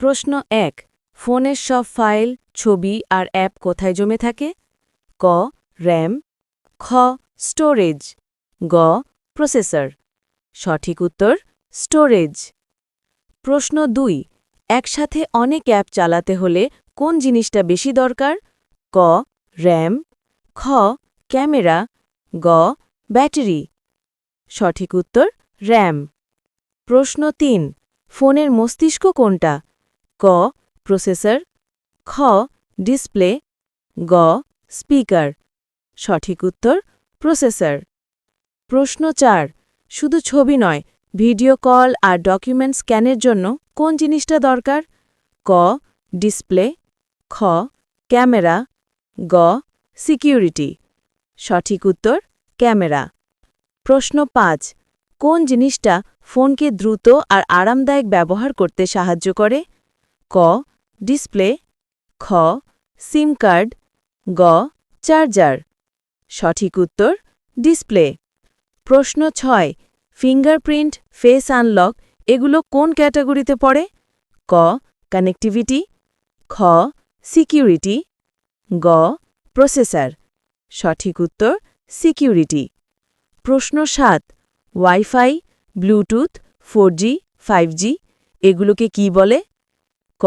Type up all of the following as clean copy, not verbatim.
প্রশ্ন ১ ফোনের সব ফাইল ছবি আর অ্যাপ কোথায় জমে থাকে ক র্যাম খ স্টোরেজ গ প্রসেসর সঠিক উত্তর স্টোরেজ প্রশ্ন ২ একসাথে অনেক অ্যাপ চালাতে হলে কোন জিনিসটা বেশি দরকার ক র্যাম খ ক্যামেরা গ ব্যাটারি সঠিক উত্তর র্যাম প্রশ্ন ৩ ফোনের মস্তিষ্ক কোনটা ক প্রসেসর খ ডিসপ্লে গ স্পিকার সঠিক উত্তর প্রসেসর প্রশ্ন ৪ শুধু ছবি নয় ভিডিও কল আর ডকুমেন্ট স্ক্যানের জন্য কোন জিনিসটা দরকার ক ডিসপ্লে খ ক্যামেরা গ সিকিউরিটি সঠিক উত্তর ক্যামেরা প্রশ্ন ৫ কোন জিনিসটা ফোনকে দ্রুত আর আরামদায়ক ব্যবহার করতে সাহায্য করে ক ডিসপ্লে খ সিম কার্ড গ চার্জার সঠিক উত্তর ডিসপ্লে প্রশ্ন ৬ ফিঙ্গারপ্রিন্ট ফেস আনলক এগুলো কোন ক্যাটাগরিতে পড়ে ক কানেক্টিভিটি খ সিকিউরিটি গ প্রসেসর সঠিক উত্তর সিকিউরিটি প্রশ্ন ৭ ওয়াইফাই ব্লুটুথ 4G 5G এগুলোকে কি বলে ক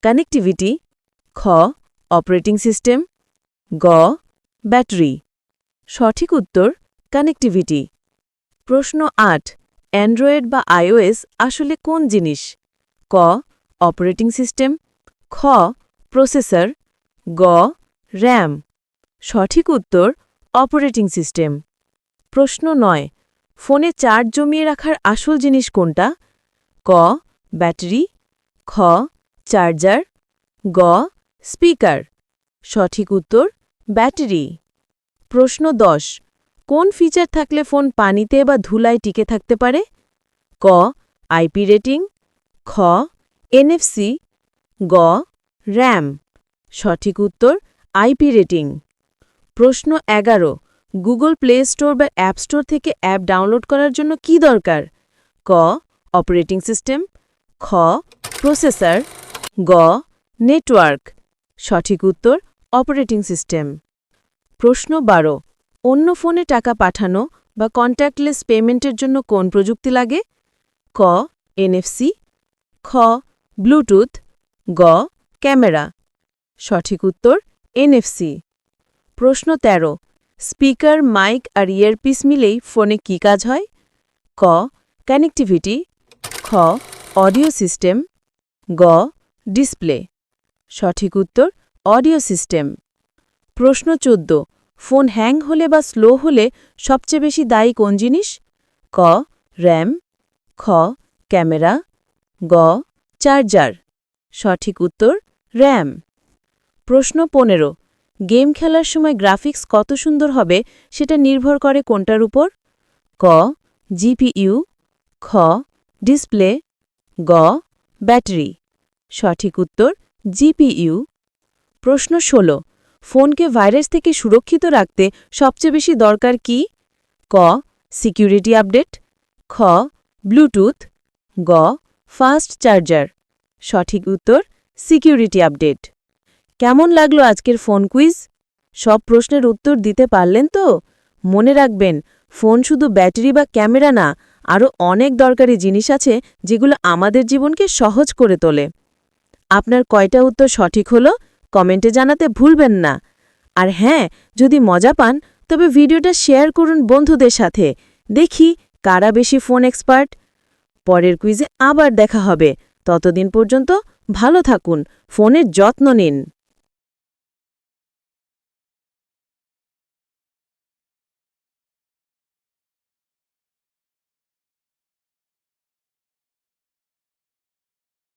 কানেক্টিভিটি খ অপারেটিং সিস্টেম গ ব্যাটারি সঠিক উত্তর কানেক্টিভিটি প্রশ্ন ৮ অ্যান্ড্রয়েড বা আইওএস আসলে কোন জিনিস ক অপারেটিং সিস্টেম খ প্রসেসর গ র্যাম সঠিক উত্তর অপারেটিং সিস্টেম প্রশ্ন ৯ ফোনে চার্জ জমিয়ে রাখার আসল জিনিস কোনটা ক ব্যাটারি খ চার্জার গ স্পিকার সঠিক উত্তর ব্যাটারি প্রশ্ন ১০ কোন ফিচার থাকলে ফোন পানিতে বা ধুলায় টিকে থাকতে পারে ক আইপি রেটিং খ এনএফসি গ র্যাম সঠিক উত্তর আইপি রেটিং প্রশ্ন ১১ গুগল প্লে স্টোর বা অ্যাপ স্টোর থেকে অ্যাপ ডাউনলোড করার জন্য কি দরকার ক অপারেটিং সিস্টেম খ প্রসেসর গ নেটওয়ার্ক সঠিক উত্তর অপারেটিং সিস্টেম প্রশ্ন ১২ অন্য ফোনে টাকা পাঠানো বা কন্ট্যাক্টলেস পেমেন্টের জন্য কোন প্রযুক্তি লাগে ক এনএফসি খ ব্লুটুথ গ ক্যামেরা সঠিক উত্তর এনএফসি প্রশ্ন ১৩ স্পিকার মাইক আর ইয়ারপিস মিলেই ফোনে কি কাজ হয় ক কানেক্টিভিটি খ অডিও সিস্টেম গ ডিসপ্লে সঠিক উত্তর অডিও সিস্টেম প্রশ্ন ১৪ ফোন হ্যাং হলে বা স্লো হলে সবচেয়ে বেশি দায়ী কোন জিনিস ক র্যাম খ ক্যামেরা গ চার্জার সঠিক উত্তর র্যাম প্রশ্ন ১৫ গেম খেলার সময় গ্রাফিক্স কত সুন্দর হবে সেটা নির্ভর করে কোনটার উপর ক জিপিইউ খ ডিসপ্লে গ ব্যাটারি সঠিক উত্তর জিপিইউ প্রশ্ন ১৬ ফোনকে ভাইরাস থেকে সুরক্ষিত রাখতে সবচেয়ে বেশি দরকার কি ক সিকিউরিটি আপডেট খ ব্লুটুথ গ ফাস্ট চার্জার সঠিক উত্তর সিকিউরিটি আপডেট কেমন লাগলো আজকের ফোন কুইজ সব প্রশ্নের উত্তর দিতে পারলেন তো মনে রাখবেন ফোন শুধু ব্যাটারি বা ক্যামেরা না আরও অনেক দরকারি জিনিস আছে যেগুলো আমাদের জীবনকে সহজ করে তোলে আপনার কয়টা উত্তর সঠিক হলো কমেন্টে জানাতে ভুলবেন না আর হ্যাঁ যদি মজা পান তবে ভিডিওটা শেয়ার করুন বন্ধুদের সাথে দেখি কারা বেশি ফোন এক্সপার্ট পরের কুইজে আবার দেখা হবে ততদিন পর্যন্ত ভালো থাকুন ফোনের যত্ন নিন